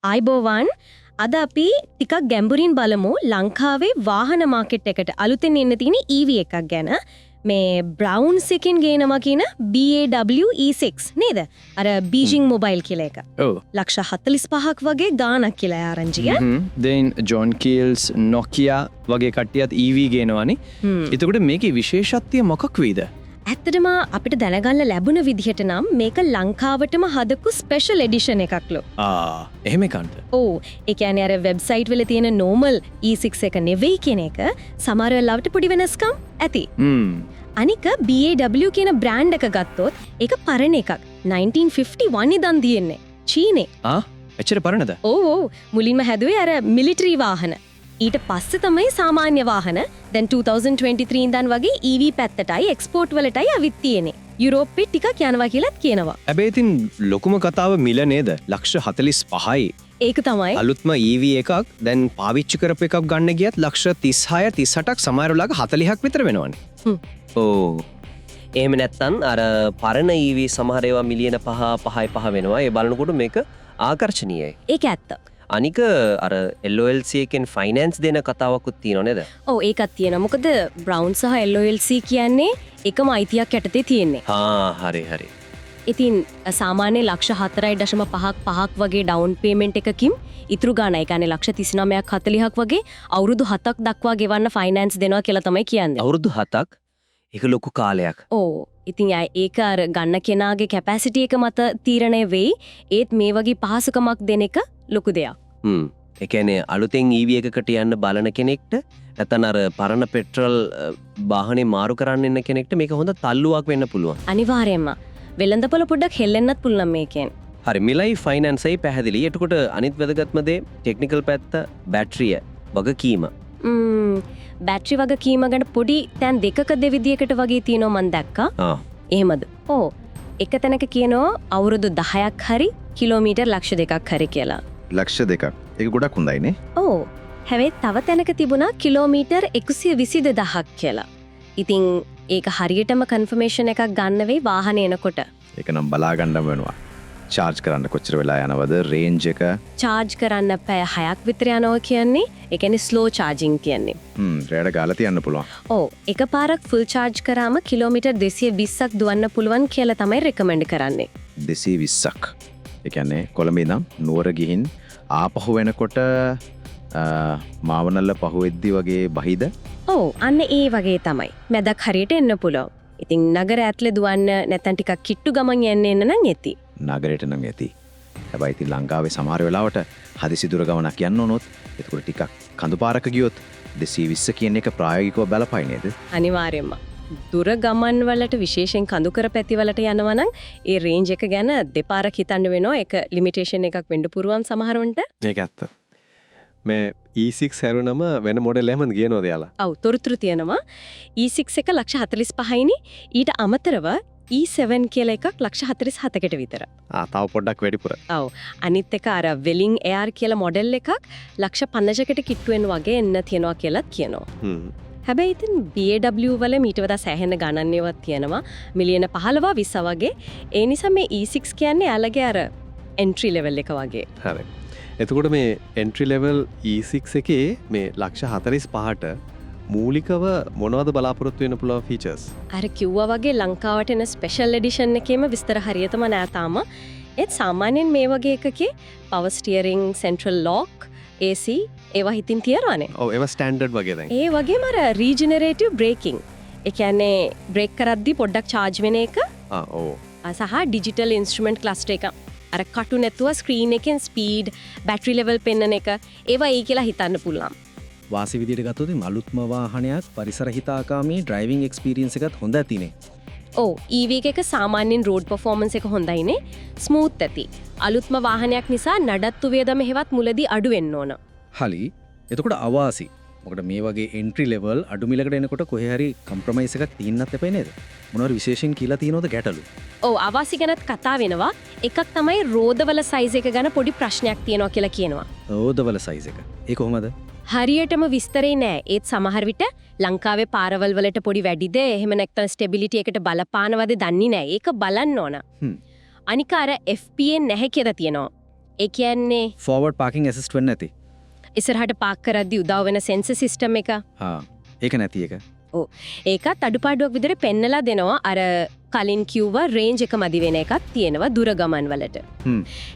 ආයිබෝවන් අද අපි ටිකක් ගැඹුරින් බලමු ලංකාවේ වාහන මාකට් එකට අලුතෙන් එන්න තියෙන EV එකක් ගැන. මේ බ්‍රවුන්ස් එකෙන් ගේනවා කියන BAW E6 නේද? අර බීජිං මොබයිල් කියලා එක. ඔව්. ලක්ෂ 45ක් වගේ ගාණක් කියලා ආරංචිය. then John Keels Nokia වගේ කට්ටියත් EV ගේනවානේ. එතකොට මේකේ විශේෂත්වය මොකක් වේද? ඇත්තටම අපිට දැනගන්න ලැබුණ විදිහට නම් මේක ලංකාවටම හදපු ස්පෙෂල් එඩිෂන් එකක්ලු. එහෙම එකක්ද? ඔව්. ඒ කියන්නේ අර වෙබ්සයිට් වල තියෙන normal E6 එක නෙවෙයි කියන එක සමහර වෙලාවට පොඩි වෙනස්කම් ඇති. අනික BAW කියන බ්‍රෑන්ඩ් එක ගත්තොත් ඒක පරණ එකක්. 1951 ඉඳන් තියෙන්නේ. චීනේ. එච්චර පරණද? ඔව්. මුලින්ම හැදුවේ අර මිලිටරි වාහන. ඊට පස්සේ තමයි සාමාන්‍ය වාහන දැන් 2023 ඉඳන් වගේ EV පැත්තටයි එක්ස්පෝර්ට් වලටයි අවිත් තියෙන්නේ. යුරෝපෙ ටිකක් යනවා කියලාත් කියනවා. හැබැයි ඉතින් ලොකුම කතාව මිල නේද? ලක්ෂ 45යි. ඒක තමයි. අලුත්ම EV එකක් දැන් පාවිච්චි කරපු එකක් ගන්න ගියත් ලක්ෂ 36 38ක් සමහර වෙලාවක 40ක් විතර වෙනවනේ. ඕ. එහෙම නැත්තම් අර පරණ EV සමහර ඒවා මිලියන 5 වෙනවා. ඒ බලනකොට මේක ආකර්ශනීයයි. ඒක ඇත්ත. අනික අර LOLC එකෙන් ෆයිනෑන්ස් දෙන කතාවකුත් තියෙනව නේද? ඔව් ඒකත් තියෙනවා. මොකද බ්‍රවුන් සහ LOLC කියන්නේ එකම අයිතියක් යටතේ තියෙන්නේ. හරි. ඉතින් සාමාන්‍ය ලක්ෂ 4.5ක් වගේ ඩවුන් පේමන්ට් එකකින් ඉතුරු ගාණ ඒ කියන්නේ ලක්ෂ 39ක් 40ක් වගේ අවුරුදු 7ක් දක්වා ගෙවන්න ෆයිනෑන්ස් දෙනවා කියලා තමයි කියන්නේ. අවුරුදු 7ක්? ඒක ලොකු කාලයක්. ඔව්. ඉතින් ඒක අර ගන්න කෙනාගේ කැපැසිටි එක මත තීරණය වෙයි. ඒත් මේ වගේ පහසුකමක් දෙන එක ලොකු දෙයක්. ඒ කියන්නේ අලුතෙන් EV එකකට යන්න බලන කෙනෙක්ට නැත්නම් අර පරණ පෙට්‍රල් වාහනේ මාරු කරන්න ඉන්න කෙනෙක්ට මේක හොඳ තල්ලුවක් වෙන්න පුළුවන්. අනිවාර්යයෙන්ම. වෙළඳපොළ පොඩ්ඩක් හෙල්ලෙන්නත් පුළුවන් මේකෙන්. හරි මිලයි ෆයිනෑන්සයි පැහැදිලි. එතකොට අනිත් වැදගත්ම දේ ටෙක්නිකල් පැත්ත බැටරිය වගකීම. බැටරි වගකීම ගැන පොඩි තැන් දෙකක දෙවිදියකට වගේ තියෙනවා මම දැක්කා. එහෙමද? ඔව්. එක තැනක කියනවා අවුරුදු 10ක් හරි කිලෝමීටර් ලක්ෂ 2ක් හරි කියලා. ලක්ෂ 2ක්. ඒක ගොඩක් හොඳයිනේ. ඔව්. හැබැයි තව තැනක තිබුණා කිලෝමීටර් 122,000ක් කියලා. ඉතින් ඒක හරියටම කන්ෆර්මේෂන් එකක් ගන්න වෙයි වාහනේ එනකොට. ඒක නම් බලා ගන්නම වෙනවා. චාර්ජ් කරන්න කොච්චර වෙලා යනවද? රේන්ජ් එක? චාර්ජ් කරන්න පැය 6ක් විතර යනවා කියන්නේ. ඒ කියන්නේ ස්ලෝ චාර්ජින් කියන්නේ. රේඩ ගාලා තියන්න පුළුවන්. ඔව්. එකපාරක් ෆුල් චාර්ජ් කරාම කිලෝමීටර් 220ක් දුවන්න පුළුවන් කියලා තමයි රෙකමෙන්ඩ් කරන්නේ. 220ක්. ඒ කියන්නේ කොළඹ ඉඳන් නුවර ගිහින් ආපහු වෙනකොට මාවනල්ල පහුවෙද්දි වගේ බහිද? ඔව් අන්න ඒ වගේ තමයි. මැදක් හරියට එන්න පුළුවන්. ඉතින් නගර ඇතුලේ දුවන්න නැත්නම් ටිකක් කිට්ටු ගමන් යන්න නම් ඇති. නගරයට නම් ඇති. හැබැයි ඉතින් ලංකාවේ සමහර වෙලාවට හදිසි දුර ගමනක් යන්න ඕනොත් එතකොට ටිකක් කඳු පාරක ගියොත් 220 කියන එක ප්‍රායෝගිකව බලපයි නේද? අනිවාර්යයෙන්ම. දුර ගමන් වලට විශේෂයෙන් කඳු කර පැති වලට යනවා නම් ඒ රේන්ජ් එක ගැන දෙපාරක් හිතන්න වෙනවා. ඒක ලිමිටේෂන් එකක් වෙන්න පුරුවන් සමහරවන්ට. ඒක ඇත්ත. මේ E6 හැරුණම වෙන මොඩල් එහෙමද කියනවාද යාලා? ඔව් තොරතුරු තියෙනවා. E6 එක ලක්ෂ 45යිනි. ඊට අමතරව E7 කියලා එකක් ලක්ෂ 47කට විතර. තව පොඩ්ඩක් වැඩිපුර. ඔව්. අනිත් එක අර වෙලින් AR කියලා මොඩල් එකක් ලක්ෂ 50කට කිට්ටු වෙන වගේ එන්න තියනවා කියලාත් කියනවා. හැබැයි ඉතින් BAW වල මීට වඩා සෑහෙන ගණන් ඒවත් තියෙනවා. මිලියන 15 20 වගේ. ඒ නිසා මේ E6 කියන්නේ යාලගේ අර එන්ට්‍රි ලෙවල් එක වගේ. හරි. එතකොට මේ එන්ට්‍රි ලෙවල් E6 එකේ මේ ලක්ෂ 45ට මූලිකව මොනවද බලාපොරොත්තු වෙන්න පුළුවන් ෆීචර්ස්? අර කිව්වා වගේ ලංකාවට එන ස්පෙෂල් එඩිෂන් එකේම විස්තර හරියටම නෑ තාම. ඒත් සාමාන්‍යයෙන් මේ වගේ එකකේ power steering, central lock, AC ඒවා හිතින් තියනවානේ. ඔව් ඒවා ස්ටෑන්ඩඩ් වගේ දැන්. ඒ වගේම අර රීජනරේටිව් බ්‍රේකින්. ඒ කියන්නේ බ්‍රේක් කරද්දී පොඩ්ඩක් චාර්ජ් වෙන එක. ඔව්. සහ ඩිජිටල් ඉන්ස්ට්‍රුමන්ට් ක්ලස්ටර් එක. අර කටු නැතුව ස්ක්‍රීන් එකෙන් ස්පීඩ්, බැටරි ලෙවල් පෙන්නන එක ඒවා ඒ කියලා හිතන්න පුළුවන්. වාසි විදියට ගත්තොත් අලුත්ම වාහනයක් පරිසර හිතාකාමී ඩ්‍රයිවිං එක්ස්පීරියන්ස් එකත් හොඳ ඇතිනේ. ඔව් EV එක සාමාන්‍යයෙන් රෝඩ් පර්ෆෝමන්ස් එක හොඳයිනේ. ස්මූත් ඇති. අලුත්ම වාහනයක් නිසා නඩත්තු වේදම හෙවත් මුලදී අඩු වෙන්න ඕන. හලි. එතකොට අවාසි. මොකද මේ වගේ එන්ට්‍රි ලෙවල් අඩු මිලකට එනකොට කොහේ හරි කම්ප්‍රොමයිස් එකක් තියෙන්නත් එපා නේද? මොනවාරි විශේෂයෙන් කියලා තියෙනවද ගැටලු? ඔව් අවාසි ගැනත් කතා වෙනවා. එකක් තමයි රෝදවල සයිස් එක ගැන පොඩි ප්‍රශ්නයක් තියෙනවා කියලා කියනවා. රෝදවල සයිස් එක. ඒ කොහොමද? හරියටම විස්තරේ නෑ. ඒත් සමහර විට ලංකාවේ පාරවල් වලට පොඩි වැඩිද එහෙම නැත්නම් ස්ටෙබිලිටි එකට බලපානවද දන්නේ නෑ. ඒක බලන්න ඕන. අනික අර FPA නැහැ කියලා තියෙනවා. ඒ කියන්නේ ෆෝවර්ඩ් පාකින් ඇසිස්ට් වෙන්න ඇති. ඉස්සරහට පාක් කරද්දි උදව් වෙන සෙන්සර් සිස්ටම් එක. ඒක නැති එක. ඒකත් අඩුපාඩුවක් විදිහට පෙන්නලා දෙනවා. අර කලින් කිව්වා රේන්ජ් එක මදි වෙන එකක් තියෙනවා දුර ගමන් වලට.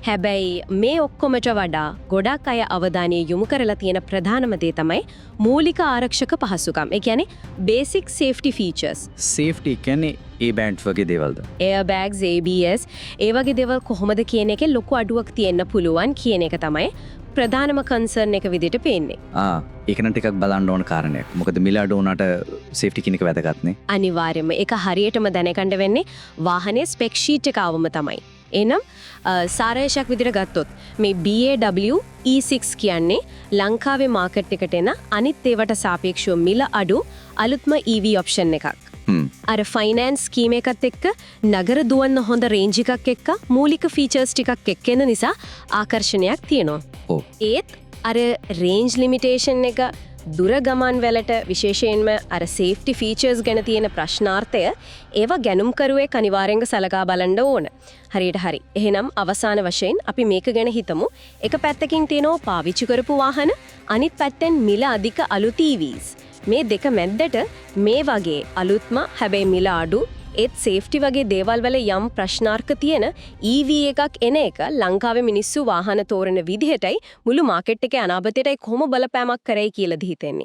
හැබැයි මේ ඔක්කොමට වඩා ගොඩක් අය අවධානය යොමු කරලා තියෙන ප්‍රධානම දේ තමයි මූලික ආරක්ෂක පහසුකම්. ඒ කියන්නේ බේසික් සේෆ්ටි ෆීචර්ස්. සේෆ්ටි කියන්නේ ඒ බෑන්ඩ් වගේ දේවල්ද? එයාර්බෑග්ස්, ABS ඒ වගේ දේවල් කොහොමද කියන එකේ ලොකු අඩුවක් තියෙන්න පුළුවන් කියන එක තමයි ප්‍රධානම කන්සර්න් එක විදිහට පේන්නේ. ඒකන ටිකක් බලන්න ඕන කාරණයක්. මොකද මිල අඩු වුණාට සේෆ්ටි කියන එක වැදගත්නේ. අනිවාර්යයෙන්ම ඒක හරියටම දැනගන්න වෙන්නේ වාහනේ ස්පෙක් ෂීට් එක ආවම තමයි. එනම් සාරාංශයක් විදිහට ගත්තොත් මේ BMW E6 කියන්නේ ලංකාවේ මාකට් එකට එන අනිත් ඒවට සාපේක්ෂව මිල අඩු අලුත්ම EV ඔප්ෂන් එකක්. අර ෆයිනෑන්ස් ස්කීම් එකත් එක්ක නගර දුවන්න හොඳ රේන්ජ් එකක් එක්ක මූලික ෆීචර්ස් ටිකක් එක්ක එන නිසා ආකර්ෂණයක් තියෙනවා. ඒත් අර රේන්ජ් ලිමිටේෂන් එක දුර ගමන් වලට විශේෂයෙන්ම අර සේෆ්ටි ෆීචර්ස් ගැන තියෙන ප්‍රශ්නාර්ථය ඒවා ගැනුම්කරුවෙක් අනිවාර්යෙන්ම සලකා බලන්න ඕන. හරියට හරි. එහෙනම් අවසාන වශයෙන් අපි මේක ගැන හිතමු. එක පැත්තකින් තියෙනවා පාවිච්චි කරපු වාහන, අනිත් පැත්තෙන් මිල අධික අලුත් EVs. මේ දෙක මැද්දට මේ වගේ අලුත්ම හැබැයි මිල අඩු ඒත් සේෆ්ටි වගේ දේවල් වල යම් ප්‍රශ්නාර්ථ තියෙන EV එකක් එන එක ලංකාවේ මිනිස්සු වාහන තෝරන විදිහටයි මුළු මාකට් එකේ අනාගතයටයි කොහොම බලපෑමක් කරයි කියලාද හිතෙන්නේ.